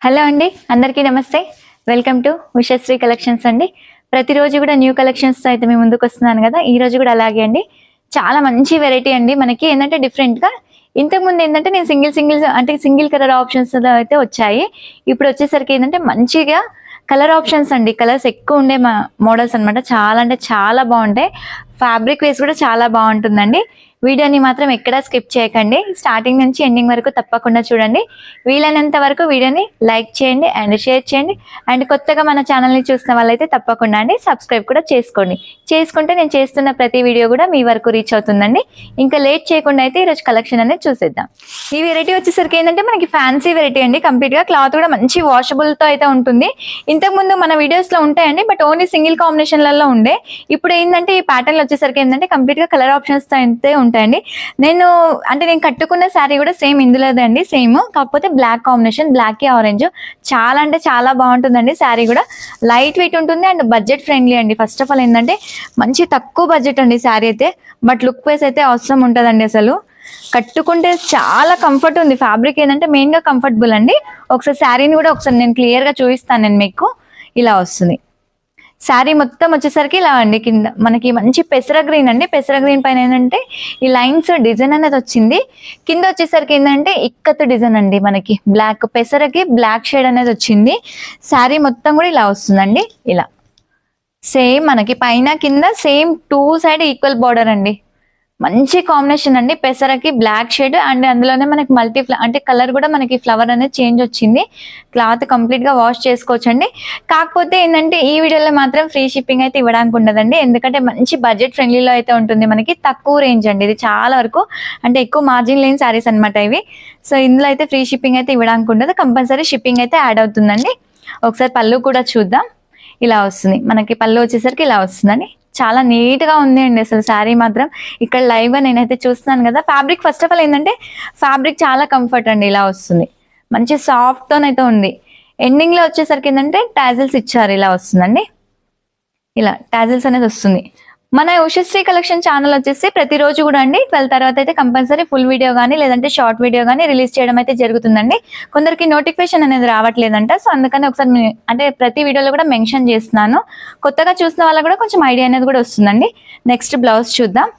Hello అండి, అందరికీ నమస్తే. వెల్కమ్ టు ఉషశ్రీ కలెక్షన్స్ అండి. ప్రతిరోజు కూడా న్యూ కలెక్షన్స్తో అయితే మేము ముందుకు వస్తున్నాను కదా. ఈ రోజు కూడా అలాగే అండి, చాలా మంచి వెరైటీ అండి. మనకి ఏంటంటే డిఫరెంట్గా ఇంతకుముందు ఏంటంటే నేను సింగిల్ కలర్ ఆప్షన్స్ అయితే వచ్చాయి. ఇప్పుడు వచ్చేసరికి ఏంటంటే మంచిగా కలర్ ఆప్షన్స్ అండి. కలర్స్ ఎక్కువ ఉండే మోడల్స్ అనమాట. చాలా అంటే చాలా బాగుంటాయి. ఫ్యాబ్రిక్ వేస్ కూడా చాలా బాగుంటుందండి. వీడియోని మాత్రం ఎక్కడా స్కిప్ చేయకండి. స్టార్టింగ్ నుంచి ఎండింగ్ వరకు తప్పకుండా చూడండి. వీలైనంత వరకు వీడియోని లైక్ చేయండి అండ్ షేర్ చేయండి. అండ్ కొత్తగా మన ఛానల్ని చూసిన వాళ్ళైతే తప్పకుండా అండి సబ్స్క్రైబ్ కూడా చేసుకోండి. చేసుకుంటే నేను చేస్తున్న ప్రతి వీడియో కూడా మీ వరకు రీచ్ అవుతుందండి. ఇంకా లేట్ చేయకుండా అయితే ఈరోజు కలెక్షన్ అనేది చూసేద్దాం. ఈ వెరైటీ వచ్చేసరికి ఏంటంటే మనకి ఫ్యాన్సీ వెరైటీ అండి. కంప్లీట్గా క్లాత్ కూడా మంచి వాషబుల్తో అయితే ఉంటుంది. ఇంతకుముందు మన వీడియోస్లో ఉంటాయండి, బట్ ఓన్లీ సింగిల్ కాంబినేషన్లలో ఉండే. ఇప్పుడు ఏంటంటే ఈ ప్యాటర్న్ వచ్చేసరికి ఏంటంటే కంప్లీట్గా కలర్ ఆప్షన్స్తో అయితే ఉంటాయండి. నేను కట్టుకున్న శారీ కూడా సేమ్ ఇందులోదే అండి. సేమ్ కాకపోతే బ్లాక్ కాంబినేషన్, బ్లాక్ కి ఆరెంజ్. చాలా అంటే చాలా బాగుంటుందండి. శారీ కూడా లైట్ వెయిట్ ఉంటుంది అండ్ బడ్జెట్ ఫ్రెండ్లీ అండి. ఫస్ట్ ఆఫ్ ఆల్ ఏంటంటే మంచి తక్కువ బడ్జెట్ అండి శారీ అయితే, బట్ లుక్ వైస్ అయితే అవసరం ఉంటుందండి. అసలు కట్టుకుంటే చాలా కంఫర్ట్ ఉంది. ఫ్యాబ్రిక్ ఏంటంటే మెయిన్ గా కంఫర్టబుల్ అండి. ఒకసారి శారీని కూడా ఒకసారి నేను క్లియర్ గా చూపిస్తాను. నేను మీకు ఇలా వస్తుంది శారీ మొత్తం వచ్చేసరికి. ఇలా అండి, కింద మనకి మంచి పెసర గ్రీన్ అండి. పెసర గ్రీన్ పైన ఏంటంటే ఈ లైన్స్ డిజైన్ అనేది వచ్చింది. కింద వచ్చేసరికి ఏంటంటే ఇక్కత్ డిజైన్ అండి. మనకి బ్లాక్ పెసరకి బ్లాక్ షేడ్ అనేది వచ్చింది. శారీ మొత్తం కూడా ఇలా వస్తుందండి. ఇలా సేమ్ మనకి పైన కింద same two side equal border అండి. మంచి కాంబినేషన్ అండి. పెసరకి బ్లాక్ షేడ్ అండ్ అందులోనే మనకి అంటే కలర్ కూడా మనకి ఫ్లవర్ అనేది చేంజ్ వచ్చింది. క్లాత్ కంప్లీట్ గా వాష్ చేసుకోవచ్చు అండి. కాకపోతే ఏంటంటే ఈ వీడియోలో మాత్రం ఫ్రీ షిప్పింగ్ అయితే ఇవ్వడానికి ఉండదండి. ఎందుకంటే మంచి బడ్జెట్ ఫ్రెండ్లీలో అయితే ఉంటుంది. మనకి తక్కువ రేంజ్ అండి. ఇది చాలా వరకు అంటే ఎక్కువ మార్జిన్ లేని శారీస్ అనమాట ఇవి. సో ఇందులో అయితే ఫ్రీ షిప్పింగ్ అయితే ఇవ్వడానికి ఉండదు. కంపల్సరీ షిప్పింగ్ అయితే యాడ్ అవుతుందండి. ఒకసారి పళ్ళు కూడా చూద్దాం. ఇలా వస్తుంది మనకి. పళ్ళు వచ్చేసరికి ఇలా వస్తుందండి. చాలా నీట్ గా ఉంది అండి అసలు శారీ మాత్రం. ఇక్కడ లైవ్ గా నేనైతే చూస్తున్నాను కదా. ఫ్యాబ్రిక్ ఫస్ట్ ఆఫ్ ఆల్ ఏంటంటే ఫ్యాబ్రిక్ చాలా కంఫర్ట్ అండి. ఇలా వస్తుంది మంచి సాఫ్ట్ తోనైతే ఉంది. ఎండింగ్ లో వచ్చేసరికి ఏంటంటే టాజిల్స్ ఇచ్చారు. ఇలా వస్తుందండి. ఇలా టాజిల్స్ అనేది వస్తుంది. మన ఉషశ్రీ కలెక్షన్ ఛానల్ వచ్చేసి ప్రతిరోజు కూడా అండి 12 తర్వాత అయితే కంపల్సరీ ఫుల్ వీడియో కానీ లేదంటే షార్ట్ వీడియో కానీ రిలీజ్ చేయడం అయితే జరుగుతుందండి. కొందరికి నోటిఫికేషన్ అనేది రావట్లేదంట. సో అందుకని ఒకసారి అంటే ప్రతి వీడియోలో కూడా మెన్షన్ చేస్తున్నాను. కొత్తగా చూసిన వాళ్ళకి కూడా కొంచెం ఐడియా అనేది కూడా వస్తుందండి. నెక్స్ట్ బ్లౌజ్ చూద్దాం.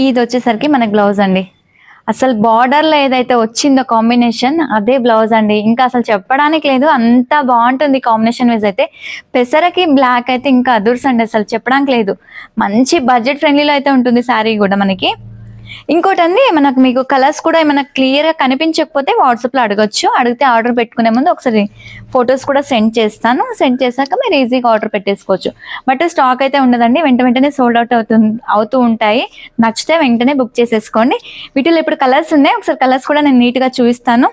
ఇది వచ్చేసరికి మనకి బ్లౌజ్ అండి. అసలు బార్డర్లో ఏదైతే వచ్చిందో కాంబినేషన్ అదే బ్లౌజ్ అండి. ఇంకా అసలు చెప్పడానికి లేదు, అంత బాగుంటుంది కాంబినేషన్ వైజ్ అయితే. పెసరకి బ్లాక్ అయితే ఇంకా అదుర్స్ అండి. అసలు చెప్పడానికి లేదు. మంచి బడ్జెట్ ఫ్రెండ్లీలో అయితే ఉంటుంది శారీ కూడా మనకి. ఇంకోటి అండి, మీకు కలర్స్ కూడా ఏమైనా క్లియర్గా కనిపించకపోతే వాట్సాప్లో అడగచ్చు. అడిగితే ఆర్డర్ పెట్టుకునే ముందు ఒకసారి ఫొటోస్ కూడా సెండ్ చేస్తాను. సెండ్ చేశాక మీరు ఈజీగా ఆర్డర్ పెట్టేసుకోవచ్చు. బట్ స్టాక్ అయితే ఉండదండి. వెంటనే సోల్డ్ అవుట్ అవుతూ ఉంటాయి. నచ్చితే వెంటనే బుక్ చేసేసుకోండి. వీటిలో ఇప్పుడు కలర్స్ ఉన్నాయి. ఒకసారి కలర్స్ కూడా నేను నీట్గా చూపిస్తాను.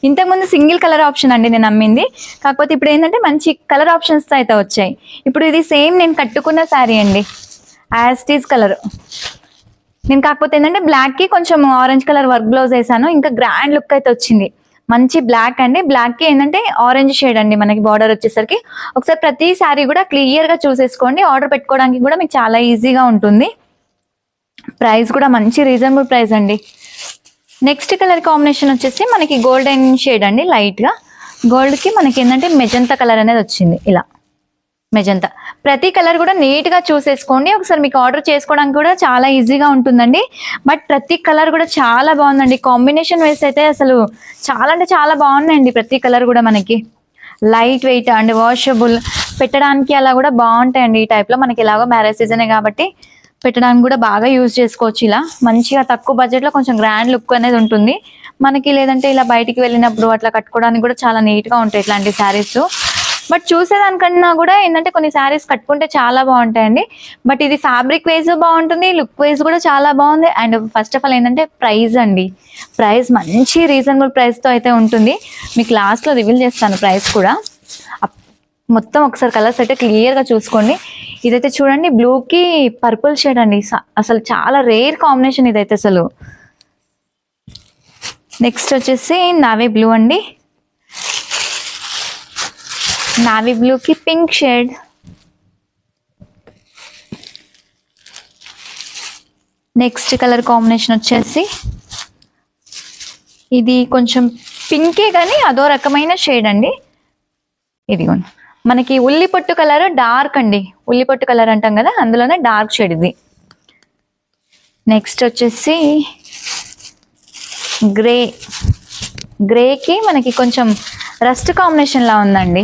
ఇంతకుముందు సింగిల్ కలర్ ఆప్షన్ అండి నేను అమ్మింది. కాకపోతే ఇప్పుడు ఏంటంటే మంచి కలర్ ఆప్షన్స్తో అయితే వచ్చాయి. ఇప్పుడు ఇది సేమ్ నేను కట్టుకున్న శారీ అండి, యాస్టీజ్ కలర్. నేను కాకపోతే ఏంటంటే బ్లాక్ కి కొంచెం ఆరెంజ్ కలర్ వర్క్ బ్లౌజ్ వేసాను. ఇంకా గ్రాండ్ లుక్ అయితే వచ్చింది. మంచి బ్లాక్ అండి. బ్లాక్ కి ఏంటంటే ఆరెంజ్ షేడ్ అండి మనకి బార్డర్ వచ్చేసరికి. ఒకసారి ప్రతి శారీ కూడా క్లియర్ గా చూసేసుకోండి. ఆర్డర్ పెట్టుకోవడానికి కూడా మీకు చాలా ఈజీగా ఉంటుంది. ప్రైస్ కూడా మంచి రీజనబుల్ ప్రైస్ అండి. నెక్స్ట్ కలర్ కాంబినేషన్ వచ్చేసి మనకి గోల్డెన్ షేడ్ అండి. లైట్ గా గోల్డ్ కి మనకి ఏంటంటే మెజంతా కలర్ అనేది వచ్చింది. ఇలా మెజంతా. ప్రతి కలర్ కూడా నీట్ గా చూసేసుకోండి. ఒకసారి మీకు ఆర్డర్ చేసుకోవడానికి కూడా చాలా ఈజీగా ఉంటుందండి. బట్ ప్రతి కలర్ కూడా చాలా బాగుందండి. కాంబినేషన్ వేసి అయితే అసలు చాలా అంటే చాలా బాగున్నాయండి. ప్రతి కలర్ కూడా మనకి లైట్ వెయిట్ అండ్ వాషబుల్, పెట్టడానికి అలా కూడా బాగుంటాయండి. ఈ టైప్ లో మనకి ఎలాగో మ్యారేజ్ సీజనే కాబట్టి పెట్టడానికి కూడా బాగా యూజ్ చేసుకోవచ్చు. ఇలా మంచిగా తక్కువ బడ్జెట్ లో కొంచెం గ్రాండ్ లుక్ అనేది ఉంటుంది మనకి. లేదంటే ఇలా బయటికి వెళ్ళినప్పుడు అట్లా కట్టుకోవడానికి కూడా చాలా నీట్ గా ఉంటాయి ఇట్లాంటి శారీస్. బట్ చూసేదానికన్నా కూడా ఏంటంటే కొన్ని శారీస్ కట్టుకుంటే చాలా బాగుంటాయండి. బట్ ఇది ఫ్యాబ్రిక్ వైజ్ బాగుంటుంది, లుక్ వైజ్ కూడా చాలా బాగుంది. అండ్ ఫస్ట్ ఆఫ్ ఆల్ ఏంటంటే ప్రైస్ అండి. ప్రైస్ మంచి రీజనబుల్ ప్రైస్తో అయితే ఉంటుంది. మీకు లాస్ట్లో రివీల్ చేస్తాను ప్రైస్ కూడా. మొత్తం ఒకసారి కలర్స్ అయితే క్లియర్గా చూసుకోండి. ఇదైతే చూడండి, బ్లూకి పర్పుల్ షేడ్ అండి. అసలు చాలా రేర్ కాంబినేషన్ ఇదైతే అసలు. నెక్స్ట్ వచ్చేసి నావీ బ్లూ అండి. నావీ బ్లూకి pink shade, next colour combination వచ్చేసి ఇది కొంచెం పింకే కానీ అదో రకమైన షేడ్ అండి. ఇదిగోండి మనకి ఉల్లిపొట్టు కలర్ డార్క్ అండి, ఉల్లిపొట్టు కలర్ అంటాం కదా అందులోనే డార్క్ షేడ్ ఇది. నెక్స్ట్ వచ్చేసి గ్రే, గ్రేకి మనకి కొంచెం రస్ట్ కాంబినేషన్ లా ఉందండి,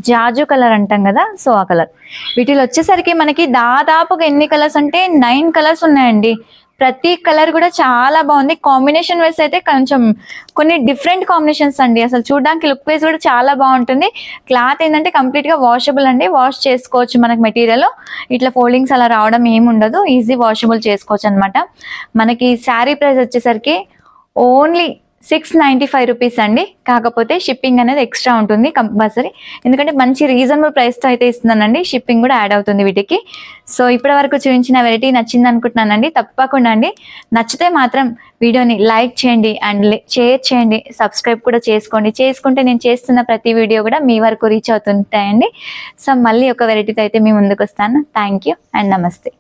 జాజు కలర్ అంటాం కదా సో ఆ కలర్. వీటిలో వచ్చేసరికి మనకి దాదాపుగా ఎన్ని కలర్స్ అంటే 9 కలర్స్ ఉన్నాయండి. ప్రతి కలర్ కూడా చాలా బాగుంది. కాంబినేషన్ వైస్ అయితే కొంచెం కొన్ని డిఫరెంట్ కాంబినేషన్స్ అండి. అసలు చూడడానికి లుక్ వైజ్ కూడా చాలా బాగుంటుంది. క్లాత్ ఏంటంటే కంప్లీట్ గా వాషబుల్ అండి, వాష్ చేసుకోవచ్చు. మనకి మెటీరియల్ ఇట్లా ఫోల్డింగ్స్ అలా రావడం ఏమి ఉండదు, ఈజీ వాషబుల్ చేసుకోవచ్చు అనమాట. మనకి శారీ ప్రైస్ వచ్చేసరికి ఓన్లీ 695 రూపీస్ అండి. కాకపోతే షిప్పింగ్ అనేది ఎక్స్ట్రా ఉంటుంది కంపల్సరీ, ఎందుకంటే మంచి రీజనబుల్ ప్రైస్తో అయితే ఇస్తున్నానండి. షిప్పింగ్ కూడా యాడ్ అవుతుంది వీటికి. సో ఇప్పటి వరకు చూపించిన వెరైటీ నచ్చింది అనుకుంటున్నానండి. తప్పకుండా అండి నచ్చితే మాత్రం వీడియోని లైక్ చేయండి అండ్ షేర్ చేయండి, సబ్స్క్రైబ్ కూడా చేసుకోండి. చేసుకుంటే నేను చేస్తున్న ప్రతి వీడియో కూడా మీ వరకు రీచ్ అవుతుంటాయండి. సో మళ్ళీ ఒక వెరైటీతో అయితే మీ ముందుకు వస్తాను. థ్యాంక్ యూ అండ్ నమస్తే.